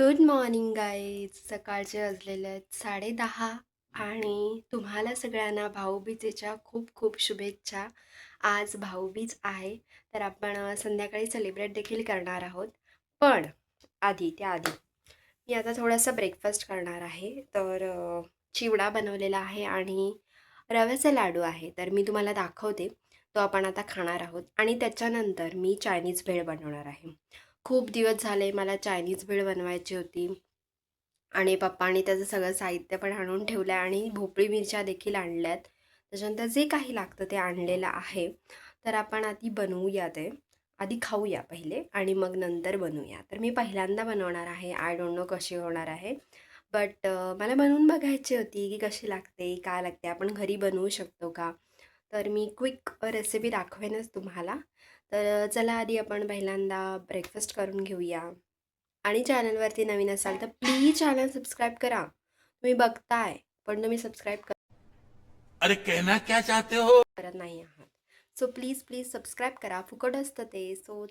Good morning guys. सकाळचे वाजलेले आहेत 10:30 आणि तुम्हाला सगळ्यांना भाऊबीजेच्या खूप खूप शुभेच्छा. आज भाऊबीज आहे, तर आपण संध्याकाळी सेलिब्रेट देखील करणार आहोत. पण त्याआधी मी आता थोडासा ब्रेकफास्ट करणार आहे. तर चिवडा बनवलेला आहे आणि रव्याचे लाडू आहे. तर मी तुम्हाला दाखवते, तो आपण आता खाणार आहोत. आणि त्याच्यानंतर मी चायनीज भेळ बनवणार आहे. खूप दिवस झाले मला चायनीज भेळ बनवायची होती आणि पप्पांनी त्याचं सगळं साहित्य पण आणून ठेवलं आहे आणि भोपळी मिरच्या देखील आणल्यात. त्याच्यानंतर जे काही लागतं ते आणलेलं आहे. तर आपण आधी बनवूया ते. आधी खाऊया पहिले आणि मग नंतर बनवूया. तर मी पहिल्यांदा बनवणार आहे. आय डोंट नो कशी होणार आहे. बट मला बनवून बघायची होती की कशी लागते, काय लागते, आपण घरी बनवू शकतो का? तर मी क्विक रेसिपी दाखवेनच तुम्हाला. तर चला आधी आपण पहिल्यांदा ब्रेकफास्ट करून घेऊया. आणि चॅनलवरती नवीन असाल तर प्लीज चॅनल सबस्क्राईब करा. तुम्ही बघताय पण तुम्ही सबस्क्राईब अरे कहना क्या चाहते हो? करत नाही आहात. सो प्लीज प्लीज सबस्क्राईब करा, फुकट असतं ते. सो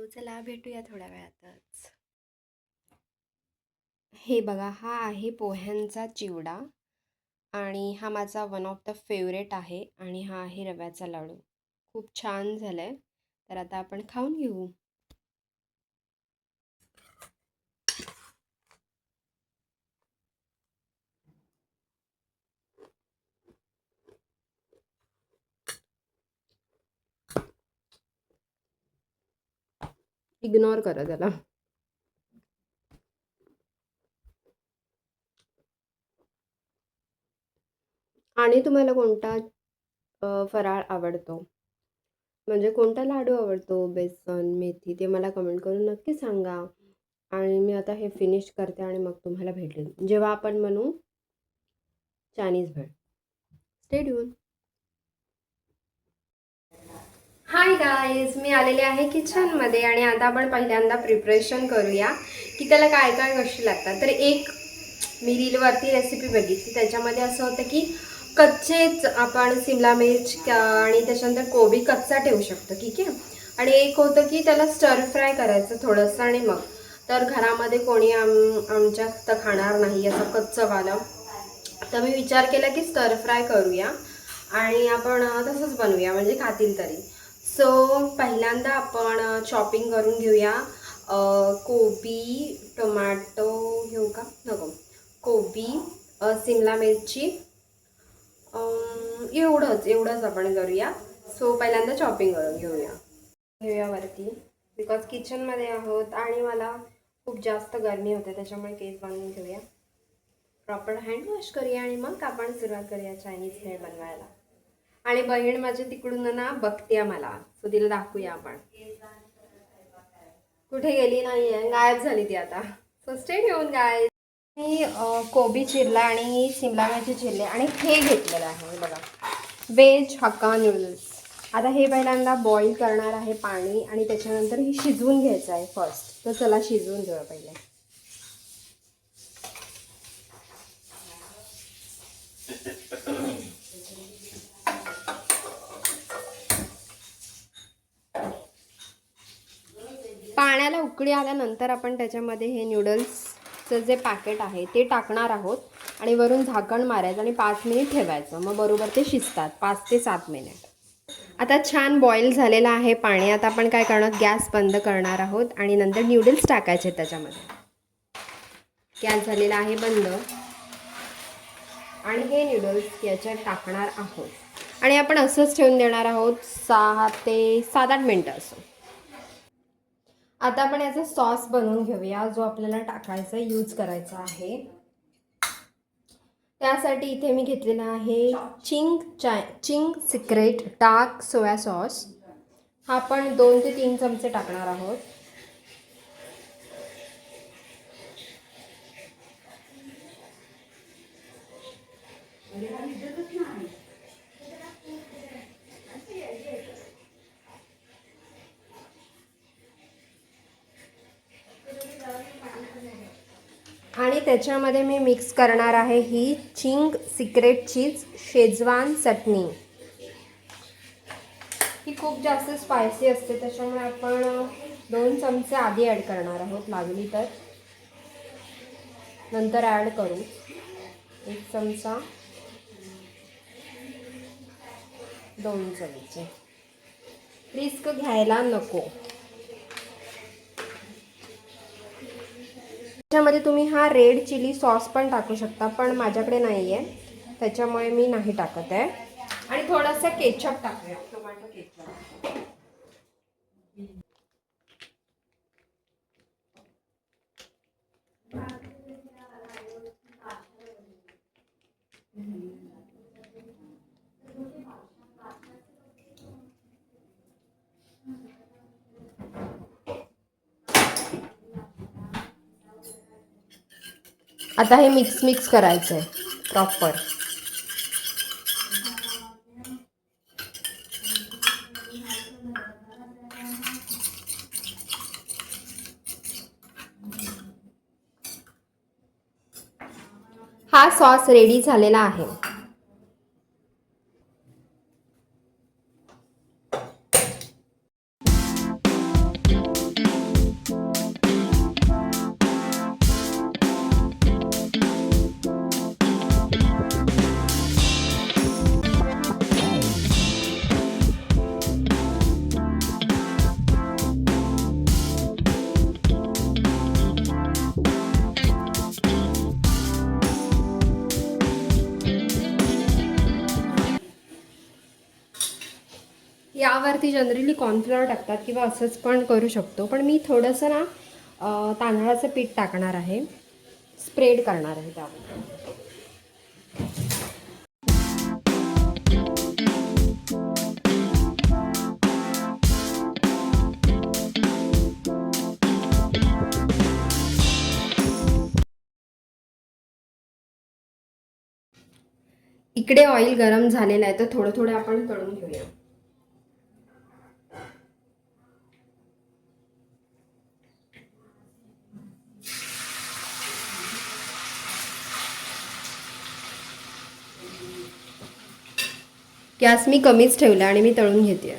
चला भेटूया थोड्या वेळातच. हे बघा, हा आहे पोह्यांचा चिवडा आणि हा माझा वन ऑफ द फेवरेट आहे. आणि हा आहे रव्याचा लाडू. खूप छान झालाय. तर आता आपण खाऊन घेऊ. इग्नोर करा त्याला. आणि तुम्हाला कोणता फराळ आवडतो? म्हणजे कोणता लाडू आवडतो? बेसन, मेथी, ते मला कमेंट करून नक्की सांगा. आणि मी आता हे फिनिश करते आणि मग तुम्हाला भेटेन जेव्हा आपण बनवू Chinese bhel. Stay tune. Hi guys, मी आलेले आहे किचनमध्ये आणि आता आपण पहिल्यांदा प्रिपरेशन करूया की त्याला काय काय गोष्टी लागतात. तर एक मी रीलवरती रेसिपी बघितली, त्याच्यामध्ये असं होतं की कच्चेच आपण शिमला मिर्च आणि त्याच्यानंतर कोबी कच्चा ठेवू शकतो, ठीक आहे. आणि एक होतं की त्याला स्टर फ्राय करायचं थोडंसं आणि मग तर घरामध्ये कोणी आमच्या तर खाणार नाही असं कच्चंवालं. तर मी विचार केला की स्टर फ्राय करूया आणि आपण तसंच बनवूया म्हणजे खातील तरी. सो पहिल्यांदा आपण चॉपिंग करून घेऊया. कोबी, टोमॅटो घेऊ का नको, कोबी, शिमला मिरची, एवढंच आपण करूया. सो पहिल्यांदा चॉपिंग करून घेऊया वरती, बिकॉज किचनमध्ये आहोत आणि मला खूप जास्त गरमी होते, त्याच्यामुळे केस बांधून घेऊया. प्रॉपर हँड वॉश करूया आणि मग आपण सुरुवात करूया चायनीज भेळ बनवायला. आणि बहीण माझी तिकडून ना बघते मला, सो तिला दाखवूया आपण. कुठे गेली नाहीये, गायब झाली ती आता. So stay tune guys. मी कोबी चिरला आणि शिमला मिरची चिरले आणि हे घेतलेलं आहे बघा, व्हेज हक्का नूडल्स. आता हे पहिल्यांदा बॉईल करणार आहे पाणी आणि त्याच्यानंतर हे शिजवून घ्यायचं आहे फर्स्ट. तर चला शिजवून घेऊया पहिले. पाण्याला उकळी आल्यानंतर आपण त्याच्यामध्ये हे नूडल्सचं जे पॅकेट आहे ते टाकणार आहोत आणि वरून झाकण मारायचं आणि 5 मिनिट ठेवायचं. मग बरोबर ते शिजतात 5 ते 7 मिनिट. आता छान बॉईल झालेलं आहे पाणी. आता आपण काय करणार, गॅस बंद करणार आहोत आणि नंतर नूडल्स टाकायचे त्याच्यामध्ये. गॅस झालेला आहे बंद आणि हे नूडल्स याच्यात टाकणार आहोत आणि आपण असंच ठेवून देणार आहोत 6 ते 7-8 मिनटं असं. आता आपण याचा सॉस बनवून घेऊया जो आपल्याला टाकायचा यूज करायचा आहे. त्यासाठी इथे मी घेतलेला आहे चिंग सिक्रेट डार्क सोया सॉस. हा आपण 2 ते 3 चमचे टाकणार आहोत. आणि त्याच्यामध्ये मी मिक्स करणार आहे ही चिंग सिक्रेट चीज शेजवान चटणी. ही खूप जास्त स्पायसी असते, त्याच्यामुळे आपण 2 चमचे आधी ॲड करणार आहोत लागली तर. नंतर ॲड करू 1 चमचा, 2 चमचे. रिस्क घ्यायला नको. त्याच्यामध्ये तुम्ही हा रेड चिली सॉस पण टाकू शकता, पण माझ्याकडे नाही आहे त्याच्यामुळे मी नाही टाकत आहे. आणि थोडासा केचप टाकूया, टोमॅटो केचप. आता हे मिक्स करायचं आहे प्रॉपर. हा सॉस रेडी झालेला आहे. यावरती जनरली कॉर्नफ्लॉवर टाकतात किंवा असंच पण करू शकतो, पण मी थोडंसं ना तांदळाचं पीठ टाकणार आहे, स्प्रेड करणार आहे त्यावर. इकडे ऑइल गरम झालेलं आहे, तर थोडं थोडं आपण तळून घेऊया. गॅस मी कमीच ठेवला आणि मी तळून घेते.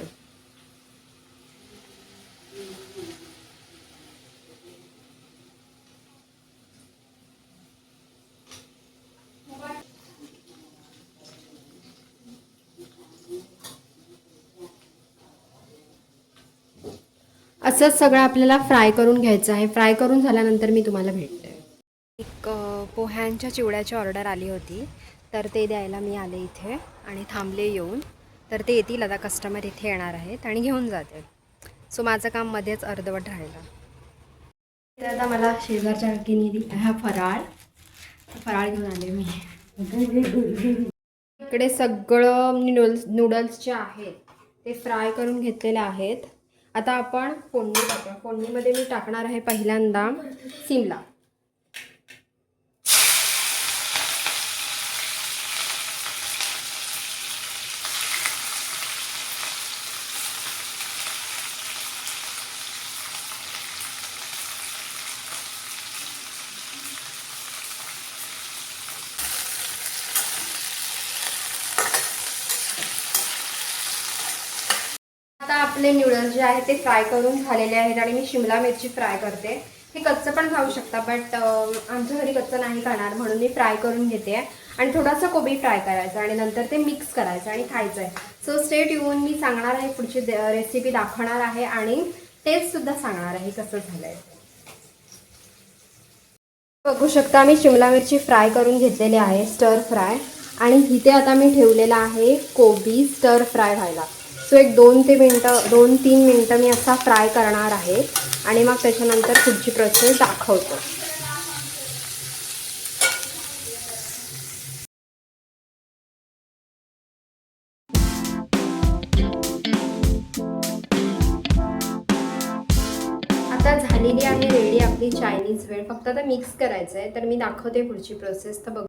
असंच सगळं आपल्याला फ्राय करून घ्यायचं आहे. फ्राय करून झाल्यानंतर मी तुम्हाला भेटते. एक पोह्यांच्या चिवड्याची ऑर्डर आली होती, तर ते द्यायला मी आले इथे आणि थांबले येऊन. तर ते येतील आता, कस्टमर इथे येणार आहेत आणि घेऊन जाते. सो माझं काम मध्येच अर्धवट राहिलं. तर आता मला शेजारच्या काकीने दिला हा फराळ घेऊन आले मी. इकडे सगळं नूडल्स जे आहेत ते फ्राय करून घेतलेले आहेत. आता आपण फोडणी टाकूया. फोडणीमध्ये मी टाकणार आहे पहिल्यांदा शिमला. आता आपले नूडल्स जे आहेत ते फ्राय करून झालेले आहेत आणि मी शिमला मिरची फ्राय करते. हे कच्चं पण खाऊ शकता, बट आमच्या घरी कच्चं नाही खाणार म्हणून मी फ्राय करून घेते. आणि थोडासा कोबी फ्राय करायचा आणि नंतर ते मिक्स करायचं आणि खायचं आहे. So stay tune. मी सांगणार आहे पुढची रेसिपी दाखवणार आहे आणि टेस्टसुद्धा सांगणार आहे कसं झालं आहे. बघू शकता मी शिमला मिरची फ्राय करून घेतलेली आहे, स्टर फ्राय. आणि इथे आता मी ठेवलेला आहे कोबी स्टर फ्राय व्हायला. सो एक 2-3 मिनटं मी असा फ्राय करणार आहे आणि मग त्याच्यानंतर पुढची प्रोसेस दाखवतो. आता झालेली आहे रेडी आपली चायनीज वेळ. फक्त आता मिक्स करायचं आहे, तर मी दाखवते पुढची प्रोसेस. तर बघ,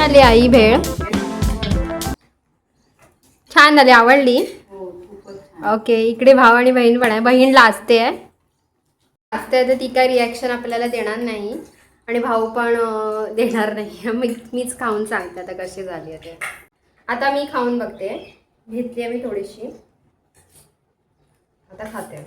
झाली आई भेळ? छान झाली, आवडली? ओके, इकडे भाव आणि बहीण पण आहे. बहीण लाजते तर ती काय रिॲक्शन आपल्याला देणार नाही आणि भाऊ पण देणार नाही. मीच खाऊन सांगते आता कशी झाली आहे ते. आता मी खाऊन बघते. घेतली आहे मी थोडीशी, आता खाते.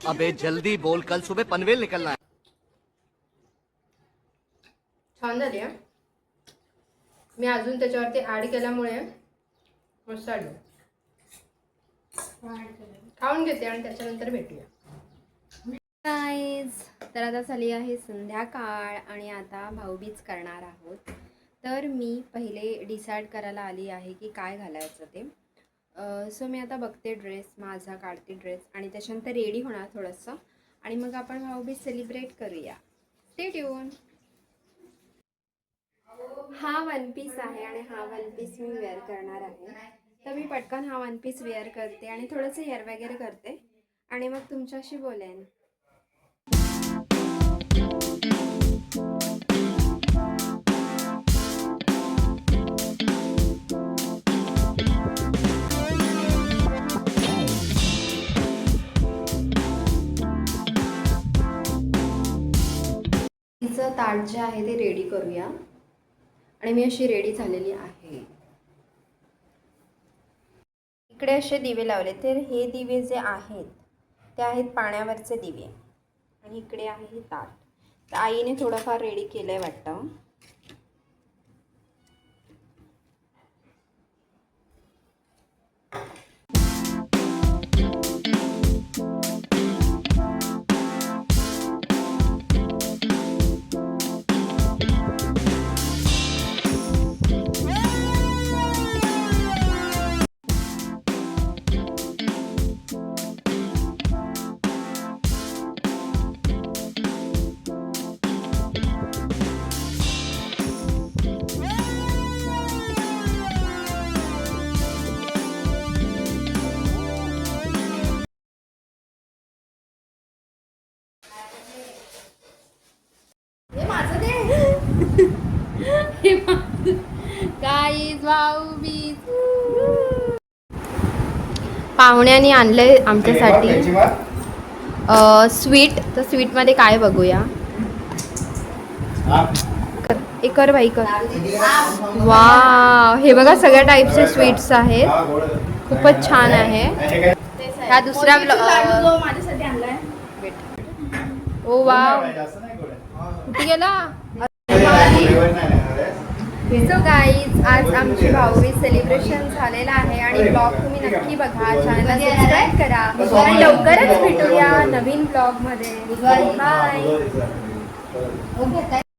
अबे जल्दी बोल, कल सुबह पनवेल निकलना है. छान झाली आहे. मी अजून त्याच्यावरती ॲड केल्यामुळे मस्त आली. खाऊन घेते आणि त्याच्यानंतर भेटूया. गाईज, तर आता झाली आहे संध्याकाळ आणि आता भाऊबीज करणार आहोत. तर मी पहिले डिसाईड करायला आली आहे की काय घालायचं ते. सो मी आता बघते ड्रेस माझा, काढते ड्रेस आणि त्याच्यानंतर रेडी होणार थोडंसं आणि मग आपण भाऊबीज सेलिब्रेट करूया. Stay tune. हा वन पीस आहे आणि हा वन पीस मी वेअर करणार आहे. तर मी पटकन हा वन पीस वेअर करते आणि थोडंसं हेअर वगैरे करते आणि मग तुमच्याशी बोलेन. तिचं ताट जे आहे ते रेडी करूया आणि मी अशी रेडी झालेली आहे. इकडे असे दिवे लावले. तर हे दिवे जे आहेत ते आहेत पाण्यावरचे दिवे आणि इकडे आहे हे ताट. तर आईने थोडंफार रेडी केलं आहे वाटतं. गाईज भाऊबीज पाहुण्याने आणलंय आमच्यासाठी स्वीट. तर स्वीटमध्ये काय बघूया. कर भाई कर. वा, हे बघा सगळ्या टाईपचे स्वीट्स आहेत. खूपच छान आहे. हा दुसरा माझ्यासाठी आणलाय. ओ वा, कुठे गेला. सो गाईज, आज आमची भाऊबीज सेलिब्रेशन झालेलं आहे आणि ब्लॉग तुम्ही नक्की बघा. चॅनलला सबस्क्राईब करा आणि लवकरच भेटूया नवीन ब्लॉगमध्ये. बाय.